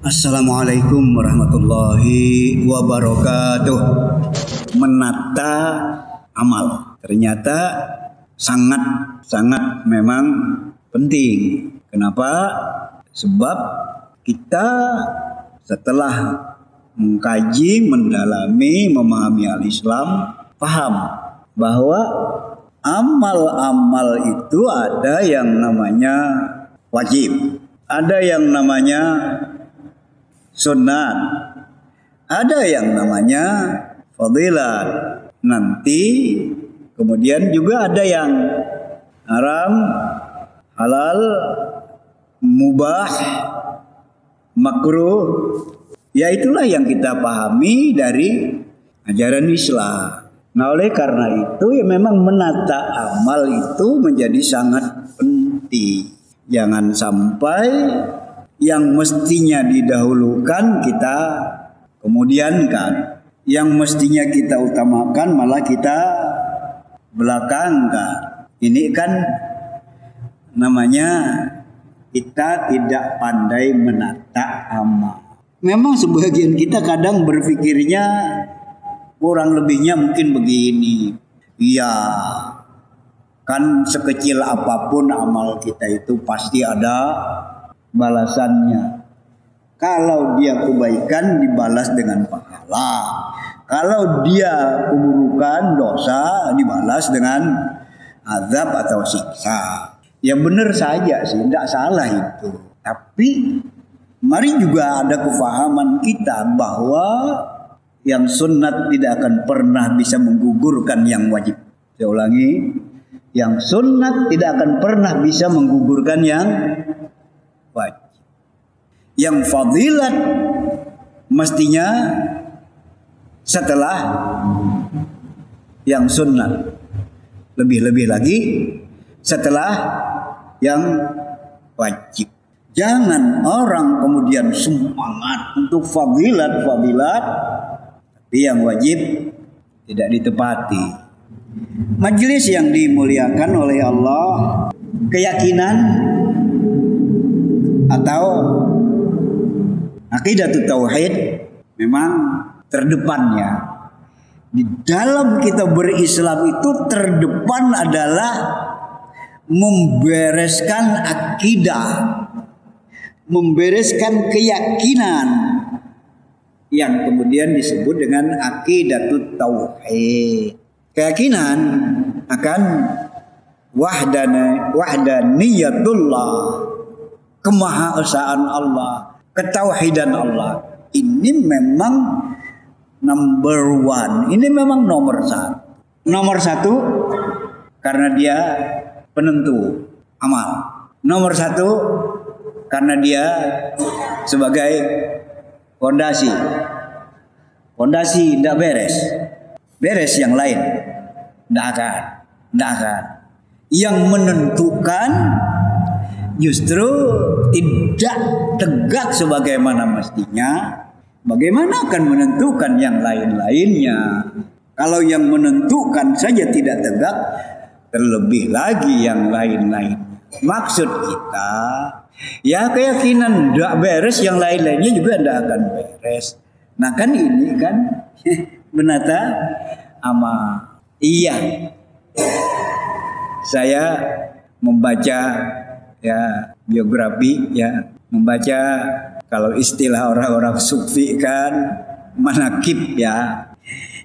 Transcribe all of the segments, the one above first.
Assalamualaikum warahmatullahi wabarakatuh. Menata amal ternyata sangat memang penting. Kenapa? Sebab kita setelah mengkaji, mendalami, memahami al-Islam, paham bahwa amal-amal itu ada yang namanya wajib, ada yang namanya sunat, ada yang namanya fadilat. Nanti kemudian juga ada yang haram, halal, mubah, makruh. Ya itulah yang kita pahami dari ajaran Islam. Nah oleh karena itu ya memang menata amal itu menjadi sangat penting. Jangan sampai yang mestinya didahulukan kita kemudiankan, yang mestinya kita utamakan malah kita belakangkan. Ini kan namanya kita tidak pandai menata amal. Memang sebagian kita kadang berpikirnya kurang lebihnya mungkin begini. Iya, kan sekecil apapun amal kita itu pasti ada balasannya. Kalau dia kebaikan dibalas dengan pahala. Kalau dia keburukan, dosa dibalas dengan azab atau siksa. Ya benar saja sih, tidak salah itu. Tapi mari juga ada kefahaman kita bahwa yang sunat tidak akan pernah bisa menggugurkan yang wajib. Saya ulangi, yang sunat tidak akan pernah bisa menggugurkan yang wajib. Yang fadilat mestinya setelah yang sunnah. Lebih-lebih lagi setelah yang wajib. Jangan orang kemudian semangat untuk fadilat-fadilat, tapi yang wajib tidak ditepati. Majelis yang dimuliakan oleh Allah, keyakinan atau aqidatut tauhid memang terdepannya. Di dalam kita berislam itu terdepan adalah membereskan akidah, membereskan keyakinan yang kemudian disebut dengan aqidatut tauhid. Keyakinan akan wahdaniyatullah, kemahaesaan Allah, ketauhidan Allah. Ini memang number one. Ini memang nomor satu. Nomor satu karena dia penentu amal. Nomor satu karena dia sebagai fondasi. Fondasi tidak beres. Beres yang lain tidak akan. Yang menentukan justru tidak tegak sebagaimana mestinya. Bagaimana akan menentukan yang lain-lainnya? Kalau yang menentukan saja tidak tegak, terlebih lagi yang lain-lain. Maksud kita, ya keyakinan tidak beres, yang lain-lainnya juga tidak akan beres. Nah kan ini kan menata amal. Iya, saya membaca ya biografi, ya membaca. Kalau istilah orang-orang sufi kan manakib ya.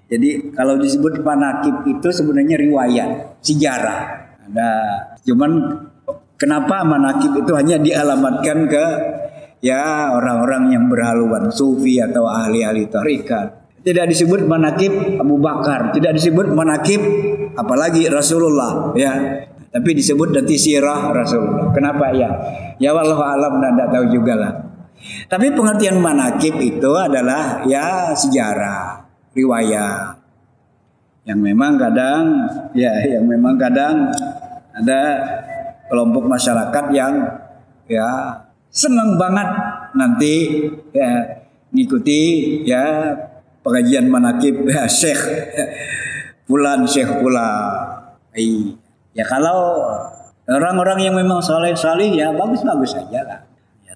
Jadi kalau disebut manakib itu sebenarnya riwayat, sejarah. Ada. Cuman kenapa manakib itu hanya dialamatkan ke ya orang-orang yang berhaluan sufi atau ahli-ahli tarekat. Tidak disebut manakib Abu Bakar, tidak disebut manakib apalagi Rasulullah ya. Tapi disebut nanti sirah Rasulullah. Kenapa ya? Ya wallahu alam, tidak tahu juga lah. Tapi pengertian manakib itu adalah ya sejarah, riwayat. Yang memang kadang ada kelompok masyarakat yang ya senang banget nanti ya ngikuti ya pengajian manakib ya Syekh Fulan. Ya kalau orang-orang yang memang saleh ya bagus-bagus saja lah.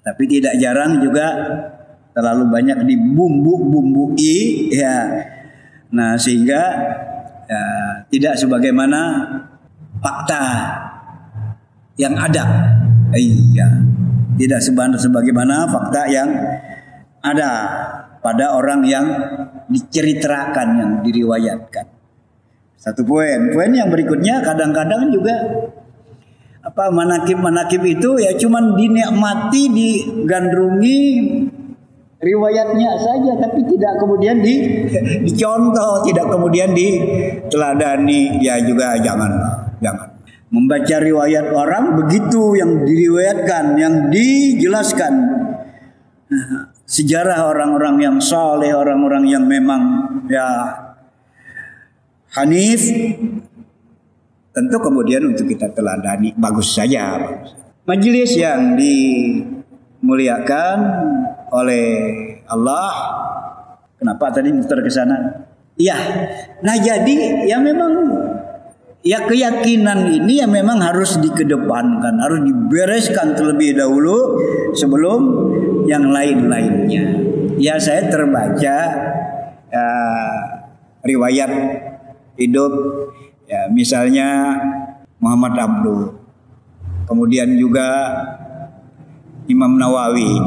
Tapi tidak jarang juga terlalu banyak dibumbu-bumbui ya. Nah, sehingga ya, tidak sebagaimana fakta yang ada. Iya, tidak sebagaimana fakta yang ada pada orang yang diceritakan, yang diriwayatkan. Satu poin. Poin yang berikutnya, kadang-kadang juga manakib itu ya cuman dinikmati, digandrungi riwayatnya saja, tapi tidak kemudian dicontoh, tidak kemudian diteladani. Ya juga jangan membaca riwayat orang begitu yang diriwayatkan, yang dijelaskan sejarah orang-orang yang saleh, orang-orang yang memang ya hanif, tentu kemudian untuk kita teladani, bagus saja. Majelis yang dimuliakan oleh Allah. Kenapa tadi muter ke sana? Iya. Nah, jadi ya memang ya keyakinan ini ya memang harus dikedepankan, harus dibereskan terlebih dahulu sebelum yang lain-lainnya. Ya, saya terbaca riwayat hidup ya, misalnya Muhammad Abduh, kemudian juga Imam Nawawi.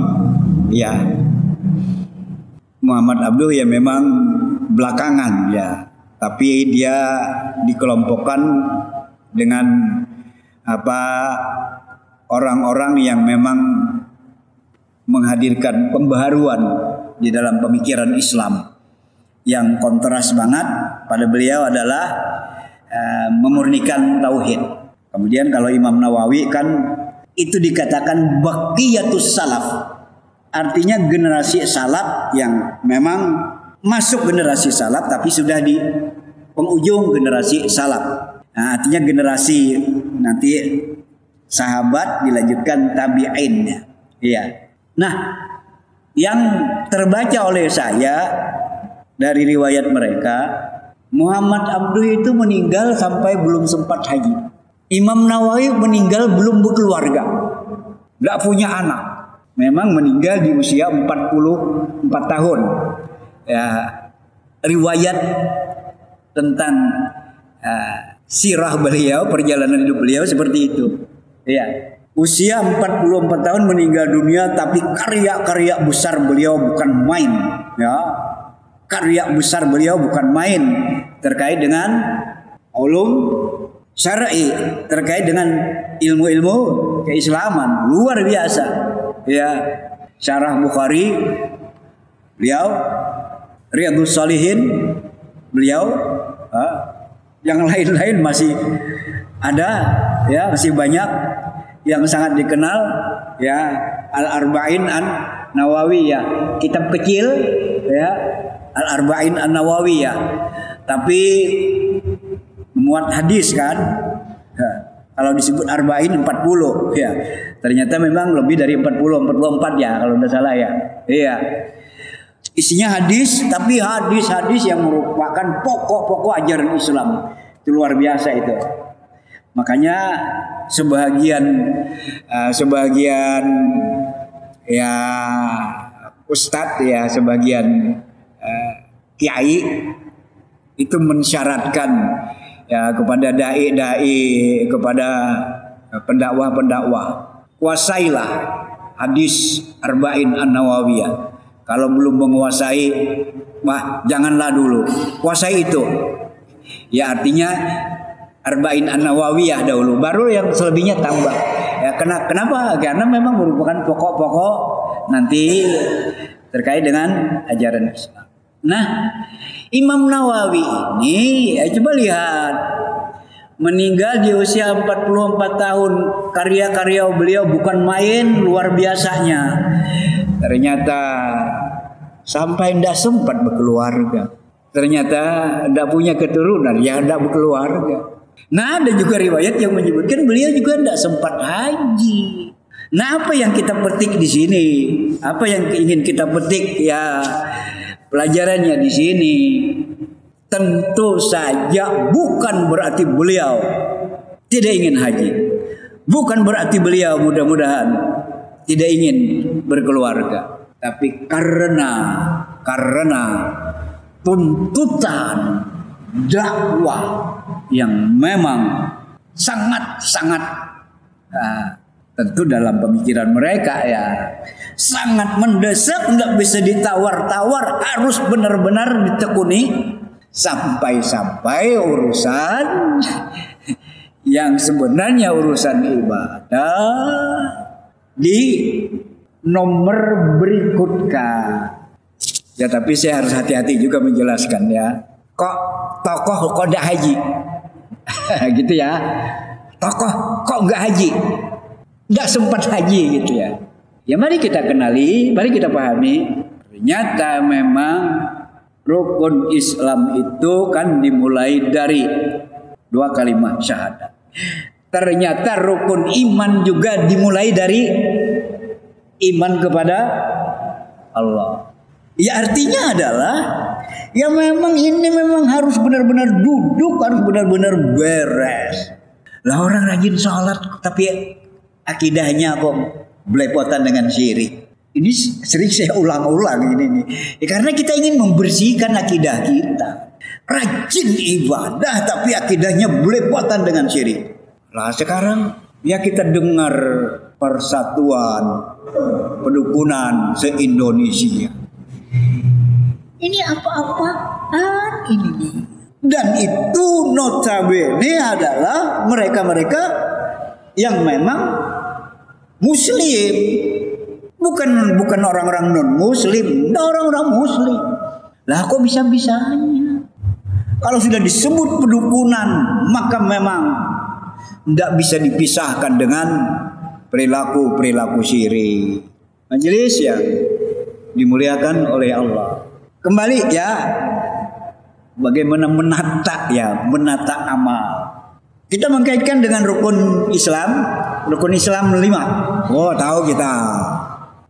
Ya, Muhammad Abduh ya memang belakangan ya, tapi dia dikelompokkan dengan orang-orang yang memang menghadirkan pembaharuan di dalam pemikiran Islam. Yang kontras banget pada beliau adalah memurnikan tauhid. Kemudian kalau Imam Nawawi kan itu dikatakan baqiyatus salaf, artinya generasi salaf yang memang masuk generasi salaf tapi sudah di penghujung generasi salaf. Nah, artinya generasi nanti sahabat dilanjutkan tabi'in. Iya. Nah, yang terbaca oleh saya dari riwayat mereka, Muhammad Abduh itu meninggal sampai belum sempat haji. Imam Nawawi meninggal belum berkeluarga, nggak punya anak. Memang meninggal di usia 44 tahun. Ya, riwayat tentang sirah beliau, perjalanan hidup beliau seperti itu. Ya, usia 44 tahun meninggal dunia, tapi karya-karya besar beliau bukan main. Ya, karya besar beliau bukan main terkait dengan ulum syar'i, terkait dengan ilmu-ilmu keislaman luar biasa. Ya, Syarah Bukhari beliau, Riyadhus Shalihin beliau, yang lain-lain masih ada ya, masih banyak yang sangat dikenal ya. Al-Arba'in An-Nawawiyah, kitab kecil ya, Al-Arba'in An-Nawawiyah, tapi memuat hadis kan ya. Kalau disebut Arba'in 40 ya, ternyata memang lebih dari 44 ya kalau tidak salah ya. Iya, isinya hadis, tapi hadis-hadis yang merupakan pokok-pokok ajaran Islam. Itu luar biasa itu. Makanya sebagian ya ustadz ya, sebagian kiai itu mensyaratkan ya kepada dai-dai, kepada pendakwah-pendakwah, kuasailah hadis Arba'in An-Nawawiyah. Kalau belum menguasai, janganlah dulu, kuasai itu. Ya, artinya Arba'in An-Nawawiyah dahulu, baru yang selebihnya tambah. Ya, kenapa? Karena memang merupakan pokok-pokok nanti terkait dengan ajaran Islam. Nah, Imam Nawawi ini ya, coba lihat, meninggal di usia 44 tahun. Karya-karya beliau bukan main, luar biasanya. Ternyata sampai tidak sempat berkeluarga. Ternyata tidak punya keturunan, ya tidak berkeluarga. Nah, ada juga riwayat yang menyebutkan beliau juga tidak sempat haji. Nah, apa yang kita petik di sini? Apa yang ingin kita petik ya? Pelajarannya di sini, tentu saja bukan berarti beliau tidak ingin haji, bukan berarti beliau mudah-mudahan tidak ingin berkeluarga. tapi karena tuntutan dakwah yang memang sangat tentu dalam pemikiran mereka ya sangat mendesak, nggak bisa ditawar-tawar, harus benar-benar ditekuni sampai urusan yang sebenarnya urusan ibadah di nomor berikutkan. Ya tapi saya harus hati-hati juga menjelaskan ya. Kok tokoh kok nggak haji? Gitu ya. Tokoh kok nggak haji? Nggak sempat haji gitu ya. Ya mari kita kenali, mari kita pahami. Ternyata memang rukun Islam itu kan dimulai dari 2 kalimat syahadat. Ternyata rukun iman juga dimulai dari iman kepada Allah. Ya artinya adalah ya memang ini memang harus benar-benar duduk, harus benar-benar beres. Lah orang rajin sholat tapi akidahnya kok belepotan dengan syirik. Ini sering saya ulang-ulang ini nih. Ya, karena kita ingin membersihkan akidah kita. Rajin ibadah tapi akidahnya belepotan dengan syirik. Lah sekarang ya kita dengar persatuan pedukunan se-Indonesia. Ini apa-apaan ini nih. Dan itu notabene adalah mereka-mereka yang memang muslim. Bukan orang-orang non-muslim, orang-orang muslim. Lah kok bisa-bisanya? Kalau sudah disebut pedukunan, maka memang tidak bisa dipisahkan dengan perilaku-perilaku syirik. Majelis yang dimuliakan oleh Allah. Kembali ya, bagaimana menata amal. Kita mengkaitkan dengan rukun Islam 5. Oh tahu kita.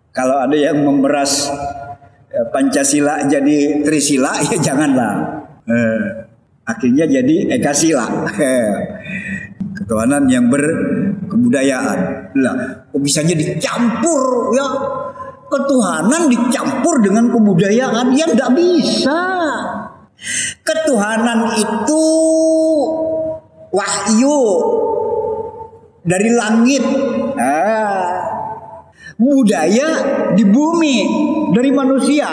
Kalau ada yang memeras Pancasila jadi Trisila ya janganlah. Akhirnya jadi Ekasila. Ketuhanan yang berkebudayaan. Lah, kok bisanya dicampur ya? Ketuhanan dicampur dengan kebudayaan yang tidak bisa. Ketuhanan itu wahyu dari langit. Budaya di bumi dari manusia.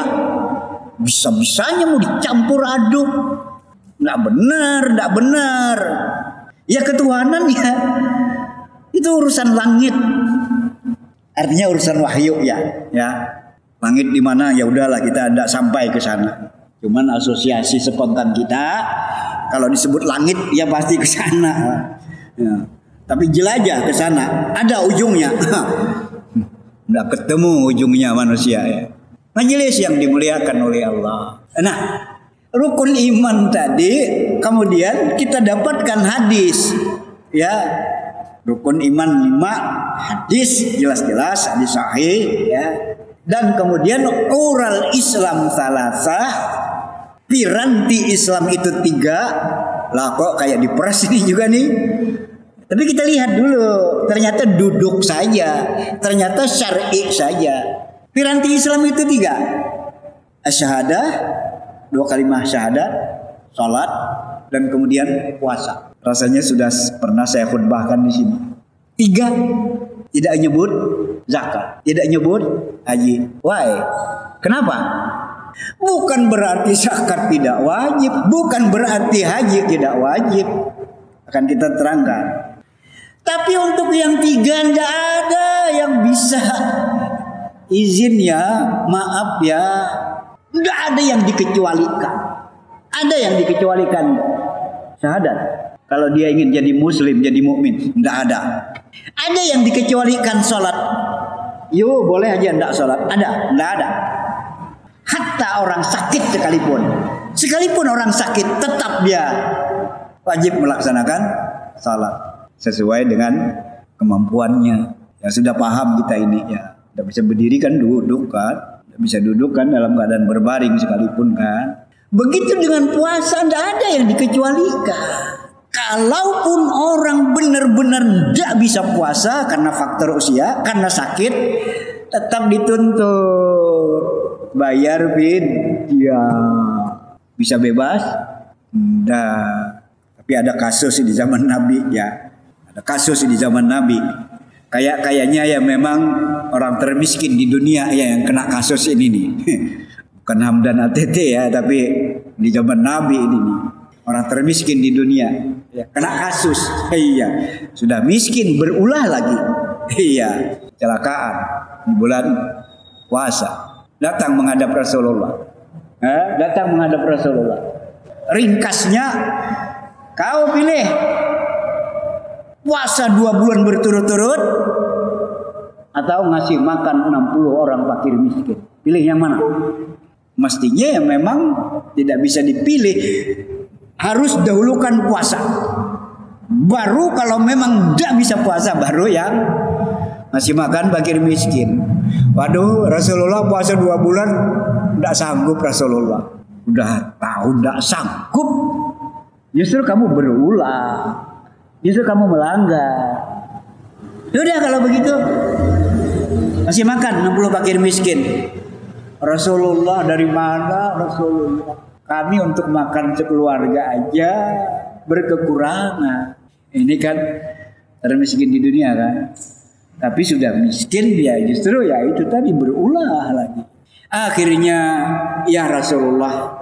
Bisa-bisanya mau dicampur aduk. Nggak benar. Ya ketuhanan ya itu urusan langit. Artinya urusan wahyu ya. Langit di mana ya udahlah kita tidak sampai ke sana. Cuman asosiasi spontan kita kalau disebut langit ya pasti ke sana. Ya. Tapi jelajah ke sana, ada ujungnya. Nggak ketemu ujungnya manusia ya. Majelis yang dimuliakan oleh Allah. Nah, rukun iman tadi kemudian kita dapatkan hadis ya. Rukun iman 5 hadis jelas-jelas hadis sahih ya. Dan kemudian ural Islam salasah, piranti Islam itu 3. Lah kok kayak diperas ini juga nih. Tapi kita lihat dulu, ternyata duduk saja, ternyata syar'i saja. Piranti Islam itu 3. Asyahadah, 2 kalimat syahadat, salat, dan kemudian puasa. Rasanya sudah pernah saya khutbahkan di sini. 3, tidak nyebut zakat, tidak nyebut haji. Why? Kenapa? Bukan berarti zakat tidak wajib, bukan berarti haji tidak wajib. Akan kita terangkan. Tapi untuk yang 3 tidak ada yang bisa izin ya, maaf ya, tidak ada yang dikecualikan. Ada yang dikecualikan syahadat. Kalau dia ingin jadi muslim, jadi mukmin, tidak ada. Ada yang dikecualikan sholat. Yo boleh aja tidak sholat. Ada, tidak ada. Hatta orang sakit sekalipun orang sakit tetap dia wajib melaksanakan sholat sesuai dengan kemampuannya. Ya sudah paham kita ini ya. Tidak bisa berdiri kan duduk kan. Tidak bisa duduk kan dalam keadaan berbaring sekalipun kan. Begitu dengan puasa tidak ada yang dikecualikan. Kalaupun orang benar-benar tidak bisa puasa karena faktor usia, karena sakit, tetap dituntut bayar ya bisa bebas? Enggak. Tapi ada kasus di zaman Nabi ya. Ada kasus di zaman Nabi. Kayaknya ya memang orang termiskin di dunia ya yang kena kasus ini nih. Bukan Hamdan ATT ya, tapi di zaman Nabi ini nih. Orang termiskin di dunia ya, kena kasus. Iya. Sudah miskin berulah lagi. Iya, kecelakaan di bulan puasa. Datang menghadap Rasulullah. Datang menghadap Rasulullah. Ringkasnya, kau pilih puasa 2 bulan berturut-turut atau ngasih makan 60 orang fakir miskin. Pilih yang mana? Mestinya ya memang tidak bisa dipilih. Harus dahulukan puasa. Baru kalau memang tidak bisa puasa, baru yang masih makan fakir miskin. Waduh, Rasulullah puasa 2 bulan tidak sanggup Rasulullah. Udah tahu tidak sanggup. Justru kamu berulah. Justru kamu melanggar. Sudah kalau begitu masih makan 60 fakir miskin. Rasulullah dari mana Rasulullah? Kami untuk makan sekeluarga aja berkekurangan. Ini kan termiskin di dunia kan. Tapi sudah miskin dia justru ya itu tadi berulah lagi. Akhirnya ya Rasulullah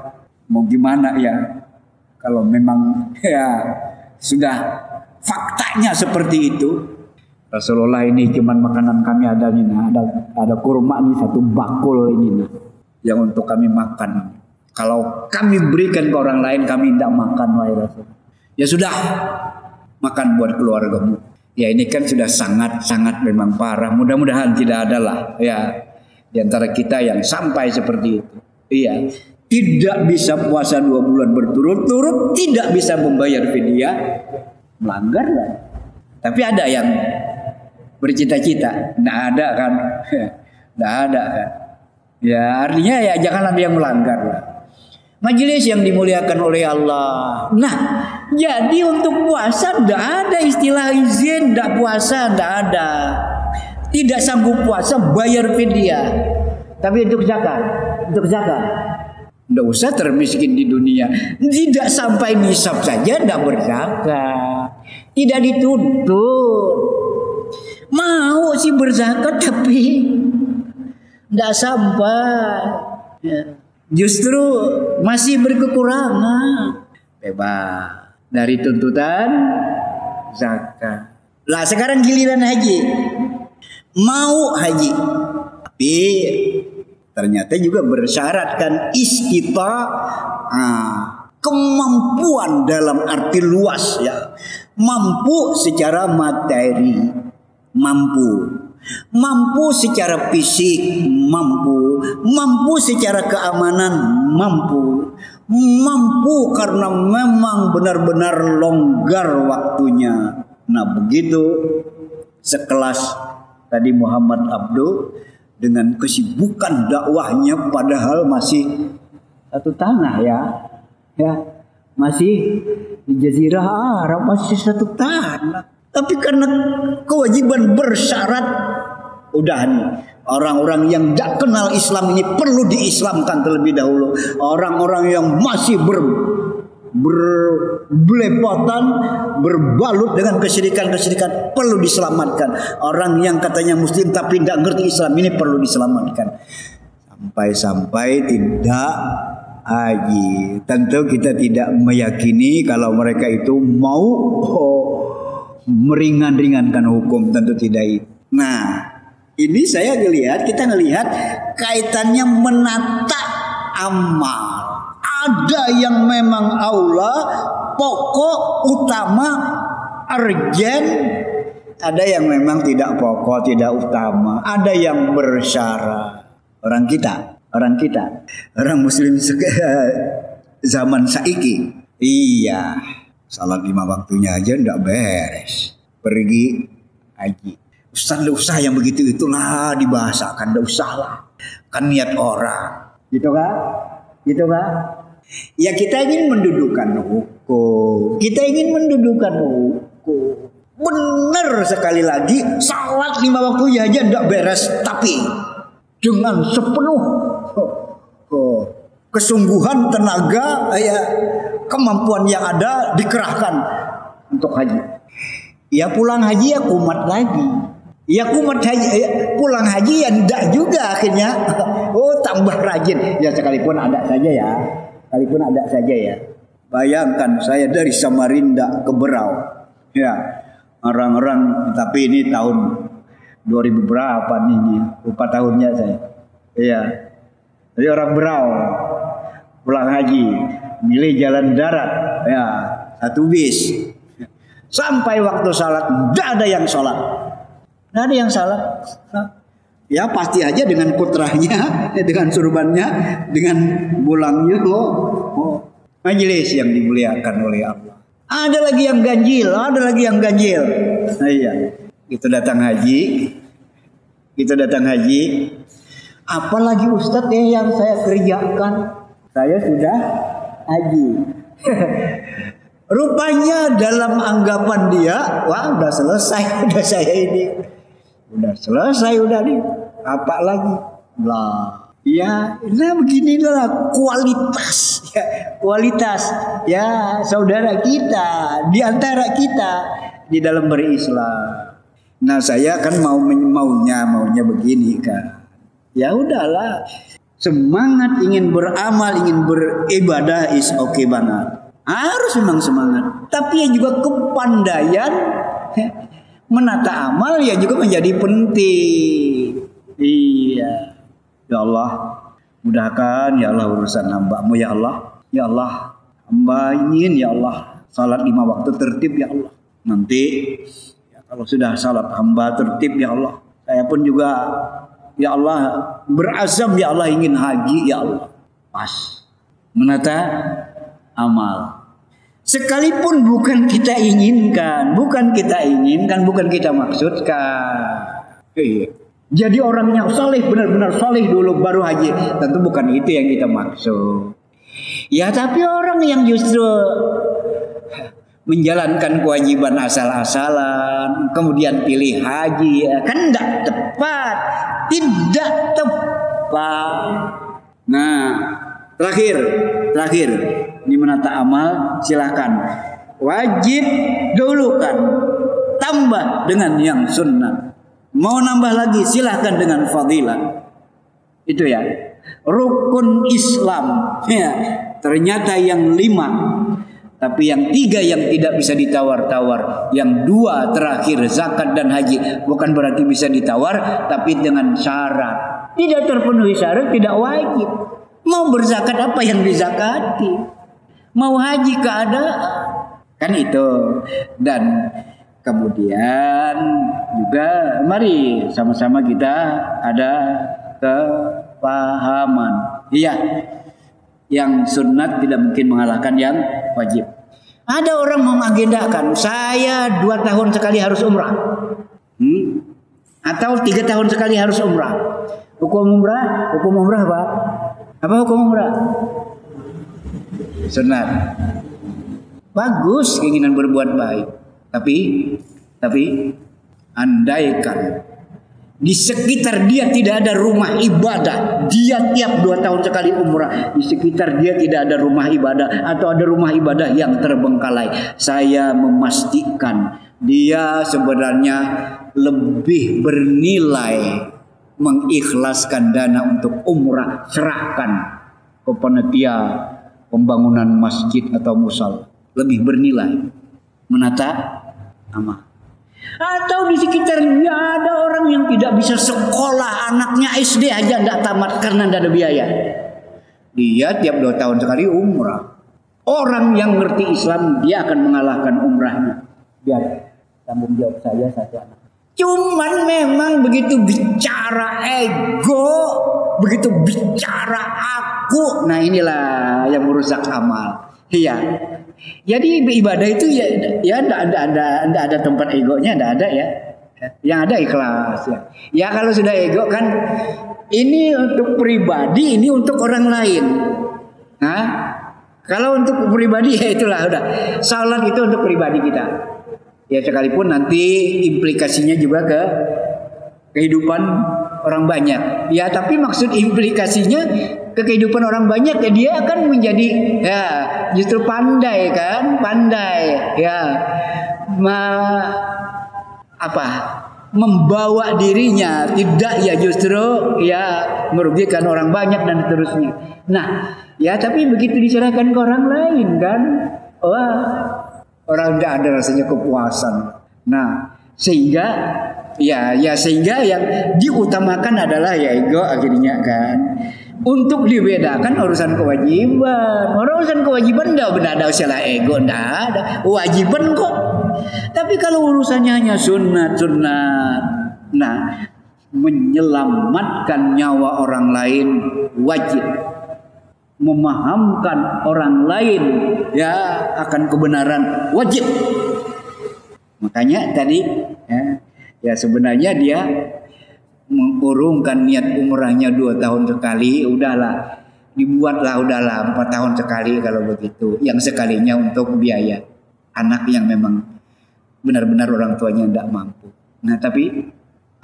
mau gimana ya. Kalau memang ya sudah faktanya seperti itu. Rasulullah ini cuman makanan kami ada nih. Ada kurma nih 1 bakul ini nih. Yang untuk kami makan. Kalau kami berikan ke orang lain, kami tidak makan, wahai Rasul. Ya sudah, makan buat keluargamu. Ya ini kan sudah sangat memang parah. Mudah-mudahan tidak ada lah ya di antara kita yang sampai seperti itu. Iya, tidak bisa puasa 2 bulan berturut-turut, tidak bisa membayar fidyah, melanggar lah. Tapi ada yang bercita-cita, tidak ada kan? Tidak ada kan? Ya artinya ya jangan ada yang melanggar lah. Majelis yang dimuliakan oleh Allah. Nah, jadi untuk puasa tidak ada istilah izin, tidak puasa tidak ada. Tidak sanggup puasa bayar fidyah. Tapi untuk zakat, tidak usah termiskin di dunia. Tidak sampai nisab saja tidak berzakat. Tidak dituntut. Mau sih berzakat tapi tidak sampai. Ya. Justru masih berkekurangan. Bebas dari tuntutan zakat. Lah sekarang giliran haji. Mau haji. Tapi ternyata juga bersyaratkan kemampuan dalam arti luas ya. Mampu secara materi. Mampu secara fisik, mampu secara keamanan, mampu karena memang benar-benar longgar waktunya. Nah begitu sekelas tadi Muhammad Abduh dengan kesibukan dakwahnya padahal masih satu tanah ya masih di Jazirah Arab masih satu tanah. Tapi karena kewajiban bersyarat, udah nih orang-orang yang tidak kenal Islam ini perlu diislamkan terlebih dahulu. Orang-orang yang masih berbelepotan, berbalut dengan kesyirikan perlu diselamatkan. Orang yang katanya Muslim tapi tidak ngerti Islam ini perlu diselamatkan. Sampai-sampai tidak haji. Tentu kita tidak meyakini kalau mereka itu mau meringankan hukum, tentu tidak. Nah, ini kita ngelihat kaitannya menata amal. Ada yang memang Allah pokok utama urgen, ada yang memang tidak pokok tidak utama, ada yang bersyarat. Orang Muslim zaman saiki, iya. Salat 5 waktunya aja ndak beres. Pergi haji. Ustaz ndak usah yang begitu itulah dibahasakan, ndak usah lah. Kan niat orang. Gitu kan? Ya kita ingin mendudukan hukum. Benar sekali lagi salat 5 waktunya aja ndak beres, tapi dengan sepenuh kesungguhan, tenaga, ya, kemampuan yang ada dikerahkan untuk haji. Ya pulang haji ya kumat lagi. Ya kumat haji, pulang haji ya enggak juga akhirnya. Oh tambah rajin. Ya sekalipun ada saja ya. Sekalipun ada saja ya. Bayangkan saya dari Samarinda ke Berau. Ya orang-orang, tapi ini tahun 2000 berapa nih? Lupa tahunnya saya. Iya. Jadi orang Berau pulang haji, milih jalan darat. Ya, satu bis. Sampai waktu salat, tidak ada yang sholat. Tidak ada yang salat. Ya pasti aja dengan putranya, dengan surbannya, dengan bulangnya. Majelis yang dimuliakan oleh Allah. Ada lagi yang ganjil, ada lagi yang ganjil. Nah, iya. Itu datang haji. Apalagi Ustadz yang saya kerjakan. Saya sudah haji. Rupanya dalam anggapan dia, wah udah selesai, udah saya ini, udah selesai, udah nih, apa lagi? Lah, ya, nah beginilah kualitas, ya saudara kita, di antara kita di dalam berislam. Nah saya kan maunya begini kan, ya udahlah, semangat ingin beramal, ingin beribadah is okay banget. Harus memang semangat, tapi ya juga kepandaian menata amal ya juga menjadi penting. Iya, ya Allah, mudahkan ya Allah urusan hamba-Mu ya Allah. Ya Allah, hamba ingin ya Allah salat 5 waktu tertib ya Allah. Nanti ya, kalau sudah salat hamba tertib ya Allah, saya pun juga ya Allah berazam ya Allah ingin haji ya Allah. Pas menata amal. Sekalipun bukan kita inginkan, bukan kita maksudkan. Jadi orang yang saleh, benar-benar saleh dulu baru haji, tentu bukan itu yang kita maksud. Ya tapi orang yang justru menjalankan kewajiban asal-asalan, kemudian pilih haji, ya, kan tidak tepat. Nah, terakhir ini menata amal, silakan wajib dahulukan, tambah dengan yang sunnah. Mau nambah lagi silakan dengan fadilah. Itu ya, rukun Islam ya, ternyata yang 5, tapi yang 3 yang tidak bisa ditawar-tawar. Yang 2 terakhir zakat dan haji bukan berarti bisa ditawar, tapi dengan syarat. Tidak terpenuhi syarat tidak wajib. Mau berzakat apa yang dizakati? Mau haji keadaan. Kan itu. Dan kemudian juga mari sama-sama kita ada kepahaman. Iya. Yang sunat tidak mungkin mengalahkan yang wajib. Ada orang mengagendakan, saya 2 tahun sekali harus umrah. Atau 3 tahun sekali harus umrah. Hukum umrah apa? Apa hukum umrah? Sunat. Bagus keinginan berbuat baik. Tapi andaikan di sekitar dia tidak ada rumah ibadah, dia tiap 2 tahun sekali umrah, di sekitar dia tidak ada rumah ibadah atau ada rumah ibadah yang terbengkalai, saya memastikan dia sebenarnya lebih bernilai mengikhlaskan dana untuk umrah, serahkan ke panitia pembangunan masjid atau musala, lebih bernilai menata amal. Atau di sekitarnya ada orang yang tidak bisa sekolah, anaknya SD aja tidak tamat karena tidak ada biaya, dia tiap 2 tahun sekali umrah. Orang yang ngerti Islam dia akan mengalahkan umrahnya. Biar tanggung jawab saya 1 anak. Cuman memang begitu bicara ego, begitu bicara aku, nah inilah yang merusak amal. Iya. Jadi ibadah itu ya enggak ada tempat egonya, enggak ada ya. Yang ada ikhlas ya. Ya kalau sudah ego kan ini untuk pribadi, ini untuk orang lain. Nah, kalau untuk pribadi ya itulah udah. Salat itu untuk pribadi kita. Ya sekalipun nanti implikasinya juga ke kehidupan orang banyak. Ya tapi maksud implikasinya ke kehidupan orang banyak ya dia akan menjadi ya justru pandai kan, pandai ya membawa dirinya tidak ya justru ya merugikan orang banyak dan seterusnya. Nah, ya tapi begitu diserahkan ke orang lain kan, wah orang tidak ada rasanya kepuasan. Nah, sehingga sehingga yang diutamakan adalah ya ego akhirnya kan. Untuk dibedakan urusan kewajiban. Urusan kewajiban tidak ada usaha ego, tidak ada. Wajiban kok. Tapi kalau urusannya hanya sunat, nah menyelamatkan nyawa orang lain wajib. Memahamkan orang lain ya akan kebenaran wajib. Makanya tadi ya sebenarnya dia mengurungkan niat umrahnya 2 tahun sekali, dibuatlah 4 tahun sekali kalau begitu. Yang sekalinya untuk biaya anak yang memang benar-benar orang tuanya tidak mampu. Nah tapi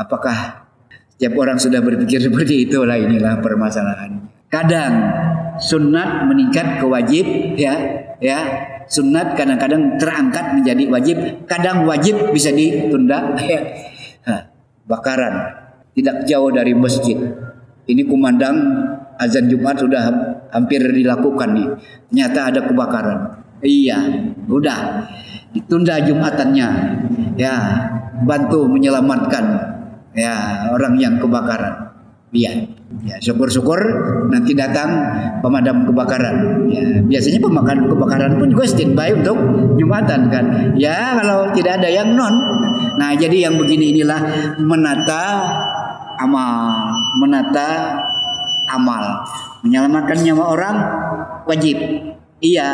apakah setiap orang sudah berpikir seperti itulah, inilah permasalahannya. Kadang sunat meningkat ke wajib ya sunat kadang-kadang terangkat menjadi wajib, kadang wajib bisa ditunda ya. Bakaran tidak jauh dari masjid. Ini kumandang azan Jumat sudah hampir dilakukan nih. Ternyata ada kebakaran. Iya, udah ditunda Jumatannya. Ya, bantu menyelamatkan ya orang yang kebakaran. Iya. Ya, syukur-syukur nanti datang pemadam kebakaran. Ya, biasanya pemadam kebakaran pun juga standby untuk Jumatan kan. Ya, kalau tidak ada yang non. Nah, jadi yang begini inilah menata amal, menyelamatkan nyawa orang wajib. Iya,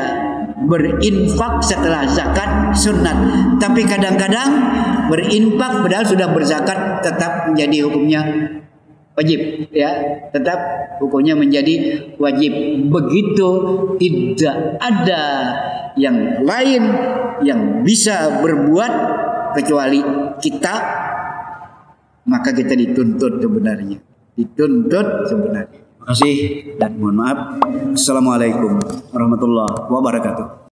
berinfak setelah zakat sunat. Tapi kadang-kadang berinfak padahal sudah berzakat tetap menjadi hukumnya wajib ya, tetap hukumnya menjadi wajib. Begitu tidak ada yang lain yang bisa berbuat kecuali kita, maka kita dituntut sebenarnya. Terima kasih dan mohon maaf. Assalamualaikum warahmatullahi wabarakatuh.